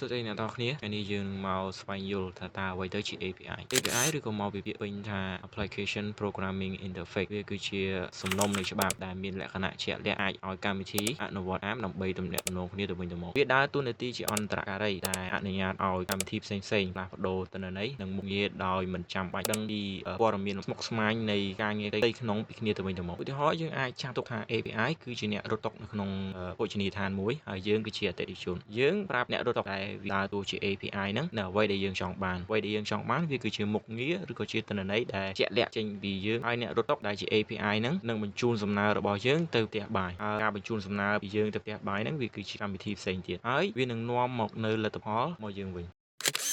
សួស្តីអ្នកនរគ្នាថ្ងៃនេះយើងមកស្វែងយល់ថាតើអ្វីទៅជា API API ឬក៏មកពីពាក្យពេញថា Application Programming Interface វាគឺជាសំណុំនៃច្បាប់ដែលមានលក្ខណៈជាក់លាក់អាចឲ្យកម្មវិធីអនុវត្តអាមដើម្បីទំនាក់ទំនងគ្នាទៅវិញទៅមកវាដើរតួនាទីជាអន្តរការីដែលអនុញ្ញាតឲ្យកម្មវិធីផ្សេងៗផ្លាស់ប្ដូរទិន្នន័យនិងមុខងារដោយមិនចាំបាច់ដឹងពីព័ត៌មានស្មុគស្មាញនៃការងារផ្ទៃក្នុងពីគ្នាទៅវិញទៅមកឧទាហរណ៍យើងអាចចាត់ទុកថា API គឺជាអ្នករត់តុនៅក្នុងភោជនីយដ្ឋានមួយហើយយើងគឺជាអតិថិជនយើងប្រាប់អ្នករត់តុដែលវាដើរតួជា API ហ្នឹងនៅអ្វីដែលយើងចង់បានអ្វីដែលយើងចង់បានវាគឺជាមុខងារឬក៏ជាទិន្នន័យដែលជាក់លាក់ចេញពីយើងហើយអ្នករត់តុដែលជា API ហ្នឹងនឹងបញ្ជូនសំណើរបស់យើងទៅផ្ទះបាយហើយការបញ្ជូនសំណើពីយើងទៅផ្ទះបាយហ្នឹងវាគឺជាកម្មវិធីផ្សេងទៀតហើយវានឹងនាំមកនៅលទ្ធផលមកយើងវិញ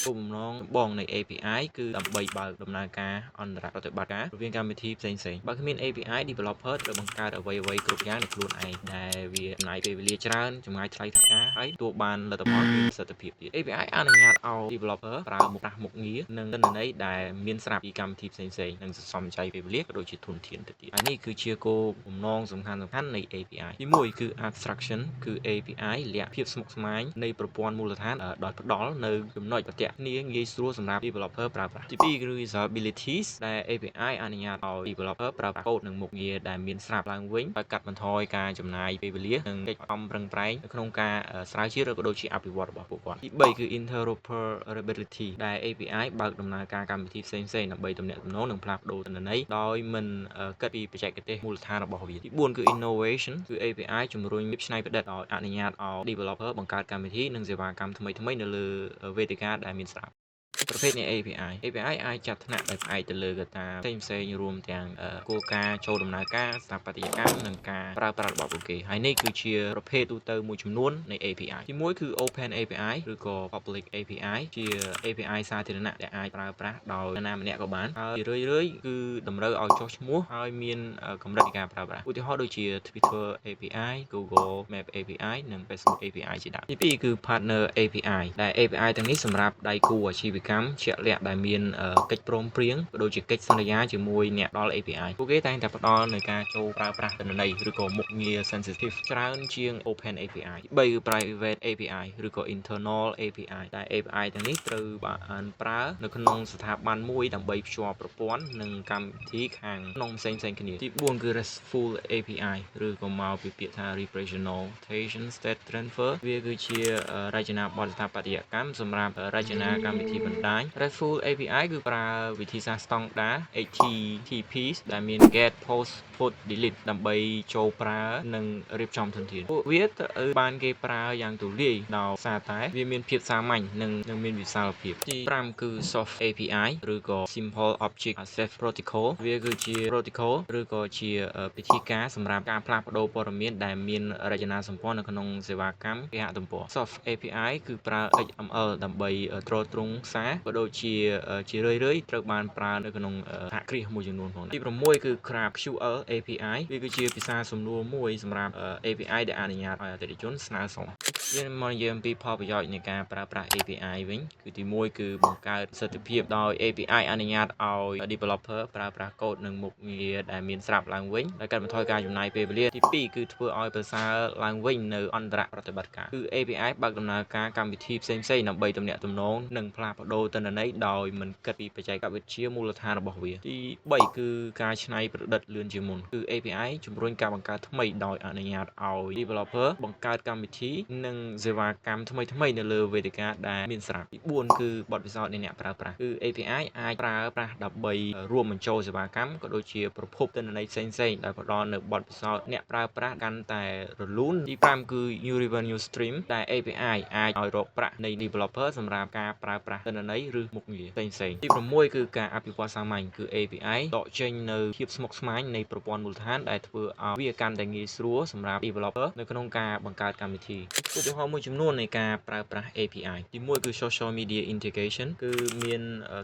គោលបំណងចម្បងនៃ API គឺដើម្បីបើកដំណើរការអន្តរប្រតិបត្តិការរវាងកម្មវិធីផ្សេងៗបើគ្មាន API developer ត្រូវបង្កើតអ្វីៗគ្រប់យ៉ាងដោយខ្លួនឯងដែលវាចំណាយពេលវេលាច្រើនចម្ងាយថ្លៃថវិកាហើយទទួលបានលទ្ធផលមានប្រសិទ្ធភាពទៀត API អនុញ្ញាតឲ្យ developer ប្រើមុខងារនិងទិន្នន័យដែលមានស្រាប់ពីកម្មវិធីផ្សេងៗនិងសន្សំចៃពេលវេលាក៏ដូចជាធនធានទៅទៀតហើយនេះគឺជាគោលបំណងសំខាន់នៃ API ទី1គឺ abstraction គឺ API លាក់ភាពស្មុគស្មាញនៃប្រព័ន្ធមូលដ្ឋានដោយផ្ដល់នៅចំណុចប្រទាក់គ្នាងាយស្រួលសម្រាប់ developer ប្រើប្រាស់ទី2គឺ usabilities ដែល API អនុញ្ញាតឲ្យ developer ប្រើប្រាស់កូដនិងមុខងារដែលមានស្រាប់ឡើងវិញដោយកាត់បន្ថយការចំណាយពេលវេលានិងកិច្ចខំប្រឹងប្រែងនៅក្នុងការស្រាវជ្រាវឬក៏ដូចជាអភិវឌ្ឍរបស់ពួកគាត់ទី3គឺ interoperability ដែល API បើកដំណើរការកម្មវិធីផ្សេងៗដើម្បីទំនាក់ទំនងនិងផ្លាស់ប្ដូរទិន្នន័យដោយមិនគិតពីបច្ចេកទេសមូលដ្ឋានរបស់វាទី4គឺ innovation គឺ API ជំរុញភាពច្នៃប្រឌិតដោយអនុញ្ញាតឲ្យ developer បង្កើតកម្មវិធីនិងសេវាកម្មថ្មីៗនៅលើវេទិកាដែលមានស្រាប់ប្រភេទនៃ API អាចចាត់ថ្នាក់ដោយផ្អែកទៅលើកត្តាផ្សេងៗរួមទាំងគោលការណ៍ចូលដំណើរការស្ថាបត្យកម្មនិងការប្រើប្រាស់របស់ពួកគេហើយនេះគឺជាប្រភេទទូទៅមួយចំនួននៃ API ទី1គឺ Open API ឬក៏ Public API ជា API សាធារណៈដែលអាចប្រើប្រាស់ដោយនរណាម្នាក់ក៏បានហើយរឿយៗគឺតម្រូវឲ្យចុះឈ្មោះហើយមានកម្រិតនៃការប្រើប្រាស់ឧទាហរណ៍ដូចជា Twitter API Google Map API និង Facebook API ជាដើមទី2គឺ Partner API ដែល API ទាំងនេះសម្រាប់ដៃគូអាជីវកម្មជាក់លាក់ដែលមានកិច្ចព្រមព្រៀងក៏ដូចជាកិច្ចសន្យាជាមួយអ្នកដល់ API ពួកគេតែងតែផ្ដល់នូវការចូលប្រើប្រាស់ទិន្នន័យឬក៏មុខងារ sensitive ច្រើនជាង Open API ទី3គឺ Private API ឬក៏ Internal API ដែល API ទាំងនេះត្រូវបានប្រើនៅក្នុងស្ថាប័នមួយដើម្បីភ្ជាប់ប្រព័ន្ធនិងកម្មវិធីខាងក្នុងផ្សេងៗគ្នាទី4គឺ RESTful API ឬក៏មកពីពាក្យថា Representation State Transfer វាគឺជារចនាបថស្ថាបត្យកម្មសម្រាប់រចនាកម្មវិធីបណ្ដាញ RESTful API គឺប្រើវិធីសាស្ត្រស្តង់ដារ HTTP ដែលមាន get post put delete ដើម្បីចូលប្រើនិងរៀបចំធនធានពួកវាត្រូវបានគេប្រើយ៉ាងទូលាយដោយសារតែវាមានភាពសាមញ្ញនិងមានវិសាលភាពទី5គឺ Soft API ឬក៏ Simple Object Access Protocol វាគឺជា protocol ឬក៏ជាពិធីការសម្រាប់ការផ្លាស់ប្ដូរព័ត៌មានដែលមានរចនាសម្ព័ន្ធនៅក្នុងសេវាកម្មគេហទំព័រ Soft API គឺប្រើ XML ដើម្បីទ្រទ្រង់សារក៏ដូចជារឿយៗត្រូវបានប្រើនៅក្នុងសហគ្រាសមួយចំនួនផងទី6គឺ GraphQL API វាគឺជាភាសាសំណួរមួយសម្រាប់ API ដែលអនុញ្ញាតឲ្យអតិថិជនស្នើសុំយើងមកនិយាយអំពីផលប្រយោជន៍នៃការប្រើប្រាស់ API វិញគឺទី1គឺបង្កើតប្រសិទ្ធភាពដោយ API អនុញ្ញាតឲ្យ developer ប្រើប្រាស់កូដនិងមុខងារដែលមានស្រាប់ឡើងវិញដោយកាត់បន្ថយការចំណាយពេលវេលាទី2គឺធ្វើឲ្យប្រសើរឡើងវិញនៅអន្តរប្រតិបត្តិការគឺ API បើកដំណើរការកម្មវិធីផ្សេងៗដើម្បីទំនាក់ទំនងនិងផ្លាស់ប្ដូរទិន្នន័យដោយមិនគិតពីបច្ចេកវិទ្យាមូលដ្ឋានរបស់វាទី3គឺការច្នៃប្រឌិតលឿនជាងមុនគឺ API ជំរុញការបង្កើតថ្មីដោយអនុញ្ញាតឲ្យ developer បង្កើតកម្មវិធីនិងសេវាកម្មថ្មីៗនៅលើវេទិកាដែលមានស្រាប់ទី4គឺបទពិសោធន៍នៃអ្នកប្រើប្រាស់គឺ API អាចប្រើប្រាស់ដើម្បីរួមបញ្ចូលសេវាកម្មក៏ដូចជាប្រភពទិន្នន័យផ្សេងៗដែលផ្ដល់នៅបទពិសោធន៍អ្នកប្រើប្រាស់កាន់តែរលូនទី5គឺ New Revenue Stream ដែល API អាចឲ្យរកប្រាក់នៃ developer សម្រាប់ការប្រើប្រាស់ទិន្នន័យឬមុខងារផ្សេងៗទី6គឺការអភិវឌ្ឍសាមញ្ញគឺ API ដកចេញនៅភាពស្មុគស្មាញនៃប្រព័ន្ធមូលដ្ឋានដែលធ្វើឲ្យវាកាន់តែងាយស្រួលសម្រាប់ developer នៅក្នុងការបង្កើតកម្មវិធីឧទាហរណ៍មួយចំនួននៃការប្រើប្រាស់ API ទី1គឺ Social Media Integration គឺមាន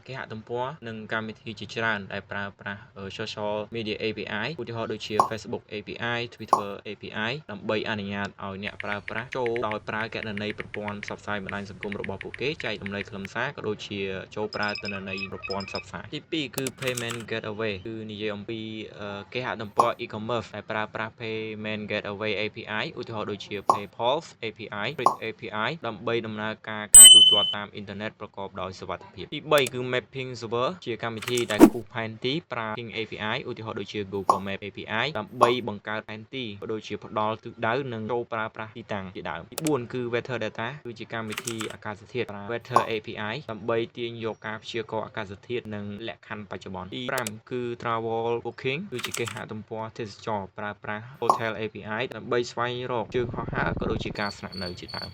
គេហទំព័រនិងកម្មវិធីជាច្រើនដែលប្រើប្រាស់ Social Media API ឧទាហរណ៍ដូចជា Facebook API Twitter API ដើម្បីអនុញ្ញាតឲ្យអ្នកប្រើប្រាស់ចូលដោយប្រើគណនីប្រព័ន្ធផ្សព្វផ្សាយបណ្ដាញសង្គមរបស់ពួកគេចែករំលែកខ្លឹមសារក៏ដូចជាចូលប្រើទិន្នន័យប្រព័ន្ធផ្សព្វផ្សាយទី2គឺ Payment Gateway គឺនិយាយអំពីគេហ ទំព័រ e-commerce ដែលប្រើប្រាស់ payment gateway API ឧទាហរណ៍ដូចជា PayPal API Stripe API ដើម្បីដំណើរការទូទាត់តាមអ៊ីនធឺណិតប្រកបដោយសុវត្ថិភាពទី3គឺ Mapping Server ជាកម្មវិធីដែលគូសផែនទីប្រើ Ping API ឧទាហរណ៍ដូចជា Google Map API ដើម្បីបង្កើតផែនទីក៏ដូចជាផ្ដល់ទិសដៅនិងចូលប្រើប្រាស់ទីតាំងជាដើមទី4គឺ Weather Data គឺជាកម្មវិធីអាកាសធាតុប្រើ Weather API ដើម្បីទាញយកការព្យាករណ៍អាកាសធាតុនិងលក្ខខណ្ឌបច្ចុប្បន្នទី5គឺ Travel Booking គឺជាគេហទំព័រទេសចរប្រើប្រាស់ Hotel API ដើម្បីស្វែងរកជើងហោះហើរក៏ដូចជាការស្នាក់នៅជាដើម